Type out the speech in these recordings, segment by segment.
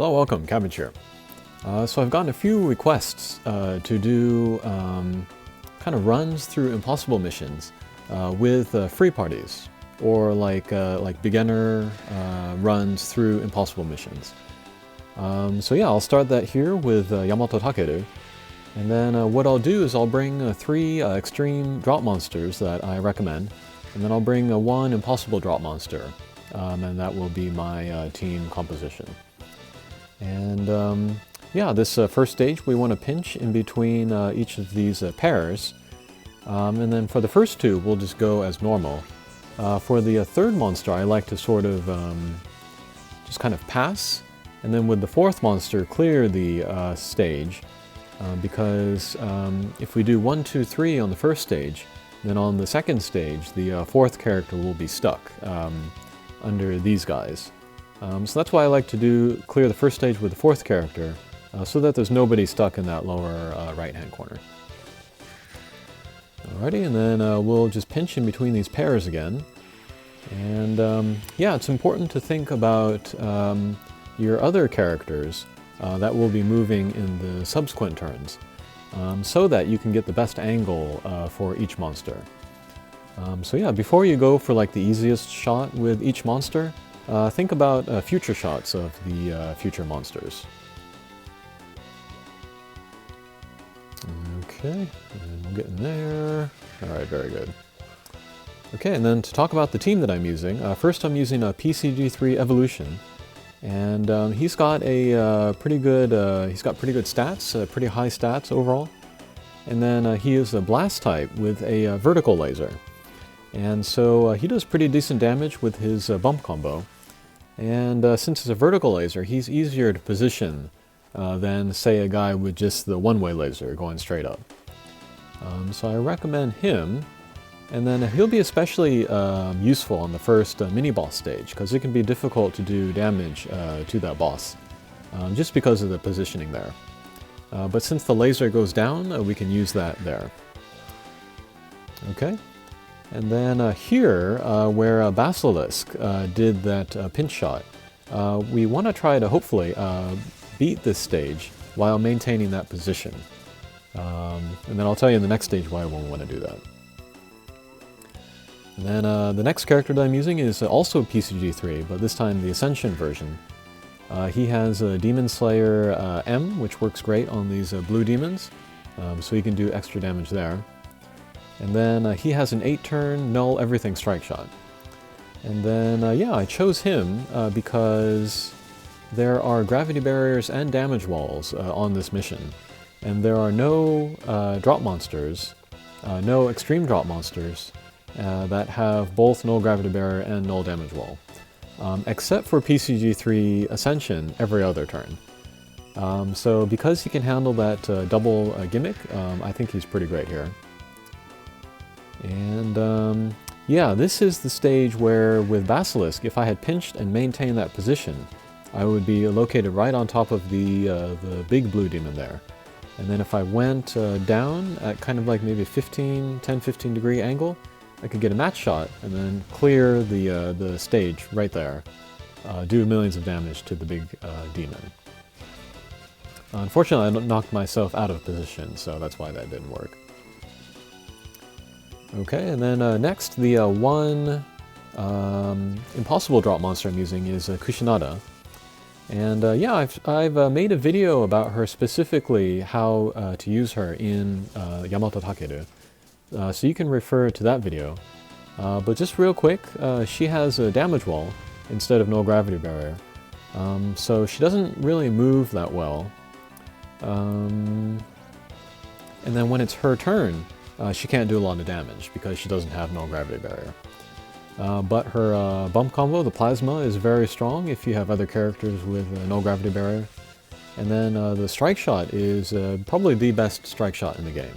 Hello, welcome, Cabbage here. So I've gotten a few requests to do kind of runs through impossible missions with free parties, or like beginner runs through impossible missions. So yeah, I'll start that here with Yamato Takeru, and then what I'll do is I'll bring 3 extreme drop monsters that I recommend, and then I'll bring one impossible drop monster, and that will be my team composition. And yeah, this first stage we want to pinch in between each of these pairs, and then for the first 2 we'll just go as normal. For the third monster I like to sort of just kind of pass, and then with the 4th monster clear the stage, because if we do 1, 2, 3 on the first stage, then on the second stage the 4th character will be stuck under these guys. So that's why I like to clear the first stage with the 4th character, so that there's nobody stuck in that lower right-hand corner. Alrighty, and then we'll just pinch in between these pairs again. And yeah, it's important to think about your other characters that will be moving in the subsequent turns, so that you can get the best angle for each monster. So yeah, before you go for like the easiest shot with each monster, think about future shots of the future monsters. Okay, and we'll get in there. Alright, very good. Okay, and then to talk about the team that I'm using, first I'm using a PCG3 Evolution, and he's got a pretty good stats, pretty high stats overall. And then he is a blast type with a vertical laser. And so he does pretty decent damage with his bump combo. And since it's a vertical laser, he's easier to position than, say, a guy with just the one-way laser going straight up. So I recommend him. And then he'll be especially useful on the first mini-boss stage, because it can be difficult to do damage to that boss, just because of the positioning there. But since the laser goes down, we can use that there. Okay. And then here, where Basilisk did that pinch shot, we want to try to hopefully beat this stage while maintaining that position. And then I'll tell you in the next stage why we want to do that. And then the next character that I'm using is also PCG3, but this time the Ascension version. He has a Demon Slayer M, which works great on these blue demons, so he can do extra damage there. And then he has an 8-turn null everything strike shot. And then yeah, I chose him because there are gravity barriers and damage walls on this mission. And there are no drop monsters, no extreme drop monsters that have both null gravity barrier and null damage wall. Except for PCG3 Ascension every other turn. So because he can handle that double gimmick, I think he's pretty great here. And yeah, this is the stage where with Basilisk, if I had pinched and maintained that position, I would be located right on top of the big blue demon there. And then if I went down at kind of like maybe a 10-15 degree angle, I could get a match shot and then clear the stage right there, do millions of damage to the big demon. Unfortunately, I knocked myself out of position, so that's why that didn't work. Okay, and then next, the one impossible drop monster I'm using is Kushinada. And yeah, I've made a video about her specifically, how to use her in Yamato Takeru. So you can refer to that video. But just real quick, she has a damage wall instead of no gravity barrier. So she doesn't really move that well. And then when it's her turn, she can't do a lot of damage because she doesn't have no gravity barrier. But her bump combo, the Plasma, is very strong if you have other characters with no gravity barrier. And then the strike shot is probably the best strike shot in the game.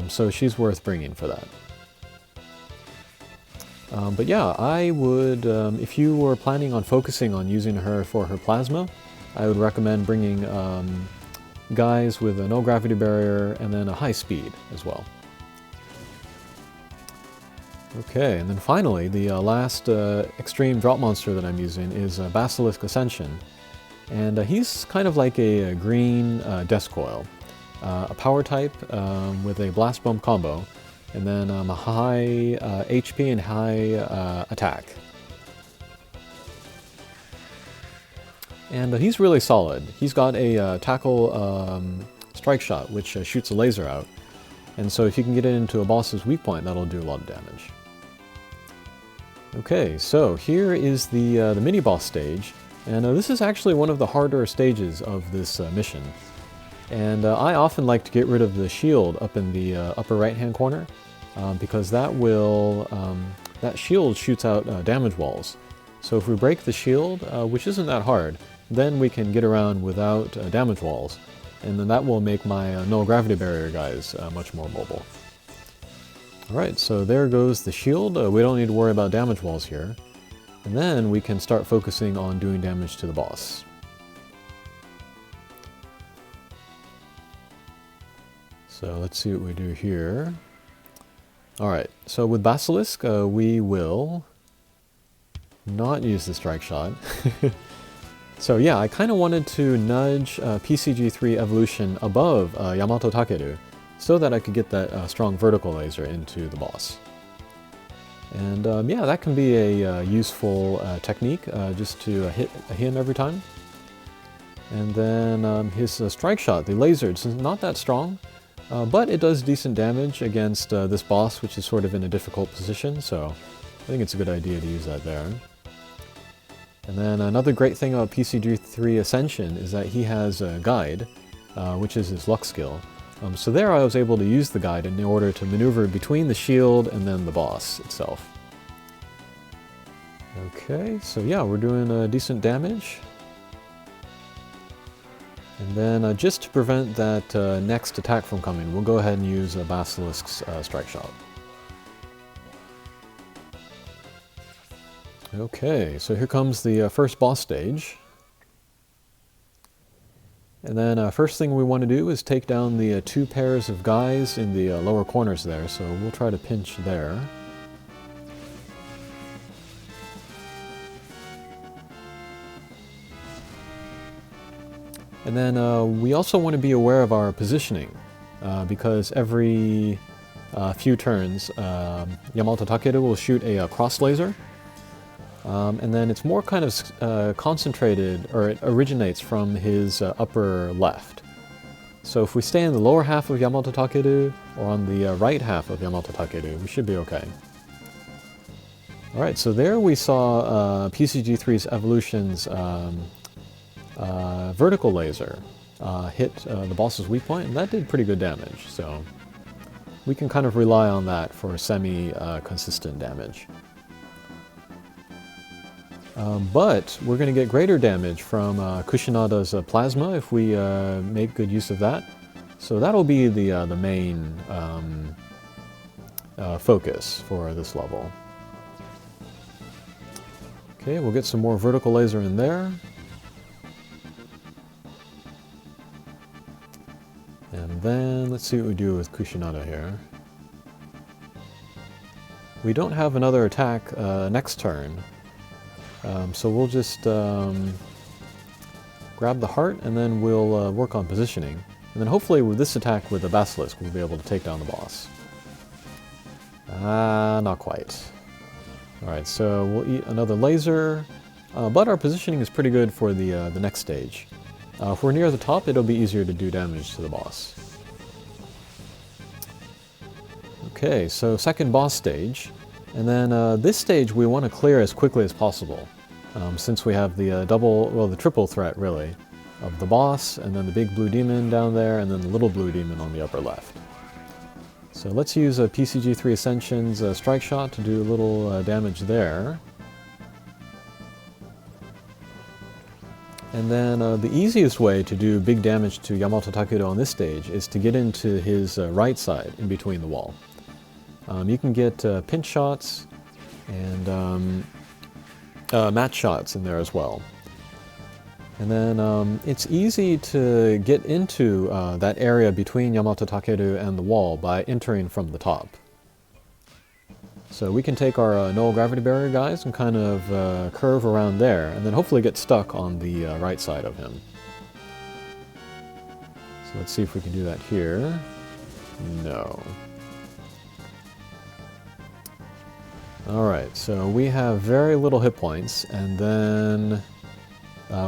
So she's worth bringing for that. But yeah, I would, if you were planning on focusing on using her for her Plasma, I would recommend bringing guys with a no gravity barrier and then a high speed as well. Okay, and then finally, the last extreme drop monster that I'm using is Basilisk Ascension. And he's kind of like a green desk coil. A power type with a blast bomb combo, and then a high HP and high attack. And he's really solid. He's got a tackle strike shot, which shoots a laser out. And so if you can get it into a boss's weak point, that'll do a lot of damage. Okay, so here is the mini-boss stage. And this is actually one of the harder stages of this mission. And I often like to get rid of the shield up in the upper right-hand corner, because that shield shoots out damage walls. So if we break the shield, which isn't that hard, then we can get around without damage walls. And then that will make my null gravity barrier guys much more mobile. Alright, so there goes the shield. We don't need to worry about damage walls here. And then we can start focusing on doing damage to the boss. So let's see what we do here. Alright, so with Basilisk, we will not use the strike shot. So yeah, I kind of wanted to nudge PCG3 Evolution above Yamato Takeru, so that I could get that strong vertical laser into the boss. And yeah, that can be a useful technique, just to hit him every time. And then his strike shot, the laser, it's not that strong, but it does decent damage against this boss, which is sort of in a difficult position, so I think it's a good idea to use that there. And then another great thing about PCG3 Ascension is that he has a guide, which is his luck skill. So there I was able to use the guide in order to maneuver between the shield and then the boss itself. Okay, so yeah, we're doing decent damage. And then just to prevent that next attack from coming, we'll go ahead and use Basilisk's strike shot. Okay, so here comes the first boss stage. And then first thing we want to do is take down the two pairs of guys in the lower corners there, so we'll try to pinch there. And then we also want to be aware of our positioning, because every few turns Yamato Takeru will shoot a cross laser. And then it's more kind of concentrated, or it originates from his upper left. So if we stay in the lower half of Yamato Takeru, or on the right half of Yamato Takeru, we should be okay. Alright, so there we saw PCG3's Evolution's vertical laser hit the boss's weak point, and that did pretty good damage, so we can kind of rely on that for semi-consistent damage. But we're going to get greater damage from Kushinada's plasma if we make good use of that. So that'll be the main focus for this level. Okay, we'll get some more vertical laser in there. And then let's see what we do with Kushinada here. We don't have another attack next turn. So we'll just grab the heart, and then we'll work on positioning. And then hopefully with this attack with the Basilisk, we'll be able to take down the boss. Not quite. Alright, so we'll eat another laser, but our positioning is pretty good for the next stage. If we're near the top, it'll be easier to do damage to the boss. Okay, so second boss stage. And then this stage we want to clear as quickly as possible, since we have the the triple threat really, of the boss, and then the big blue demon down there, and then the little blue demon on the upper left. So let's use a PCG3 Ascension's strike shot to do a little damage there. And then the easiest way to do big damage to Yamato Takeru on this stage is to get into his right side, in between the wall. You can get pinch shots and match shots in there as well. And then it's easy to get into that area between Yamato Takeru and the wall by entering from the top. So we can take our null gravity barrier guys and kind of curve around there, and then hopefully get stuck on the right side of him. So let's see if we can do that here. No. Alright, so we have very little hit points, and then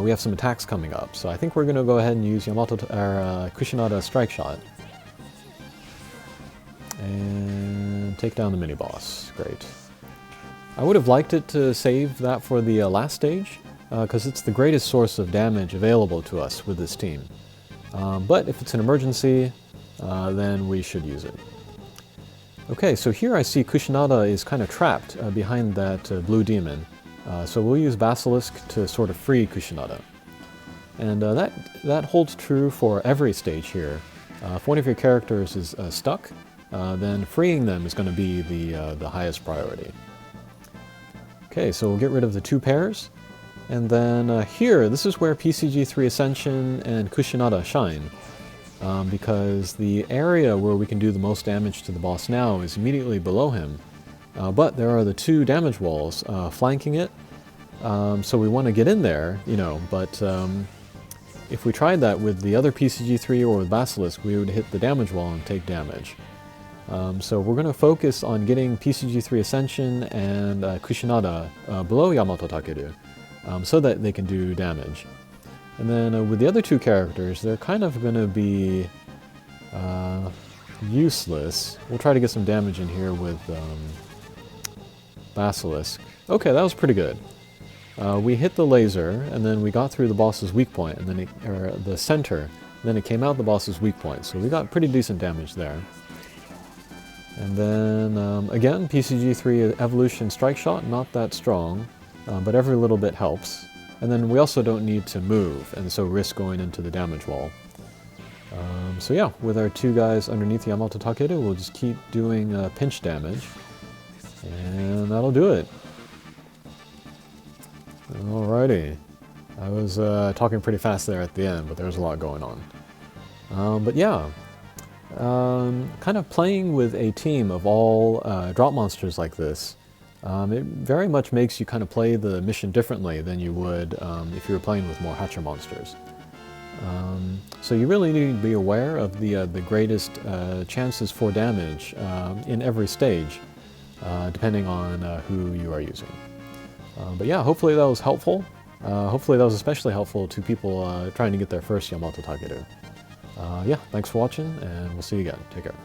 we have some attacks coming up. So I think we're going to go ahead and use Kushinada Strike Shot. And take down the mini-boss. Great. I would have liked it to save that for the last stage, because it's the greatest source of damage available to us with this team. But if it's an emergency, then we should use it. Okay, so here I see Kushinada is kind of trapped behind that blue demon. So we'll use Basilisk to sort of free Kushinada. And that holds true for every stage here. If one of your characters is stuck, then freeing them is going to be the highest priority. Okay, so we'll get rid of the 2 pairs. And then here, this is where PCG3 Ascension and Kushinada shine. Because the area where we can do the most damage to the boss now is immediately below him. But there are the 2 damage walls flanking it. So we want to get in there, you know, but if we tried that with the other PCG3 or with Basilisk, we would hit the damage wall and take damage. So we're going to focus on getting PCG3 Ascension and Kushinada below Yamato Takeru, so that they can do damage. And then with the other 2 characters, they're kind of going to be useless. We'll try to get some damage in here with Basilisk. Okay, that was pretty good. We hit the laser, and then we got through the boss's weak point, and then the center, and then it came out the boss's weak point. So we got pretty decent damage there. And then, again, PCG3 Evolution Strike Shot, not that strong, but every little bit helps. And then we also don't need to move, and so risk going into the damage wall. So yeah, with our 2 guys underneath Yamato Takeru, we'll just keep doing pinch damage, and that'll do it. Alrighty. I was talking pretty fast there at the end, but there's a lot going on. But yeah, kind of playing with a team of all drop monsters like this, it very much makes you kind of play the mission differently than you would if you were playing with more Hatcher monsters. So you really need to be aware of the greatest chances for damage in every stage, depending on who you are using. But yeah, hopefully that was helpful. Hopefully that was especially helpful to people trying to get their first Yamato Takeru. Yeah, thanks for watching, and we'll see you again. Take care.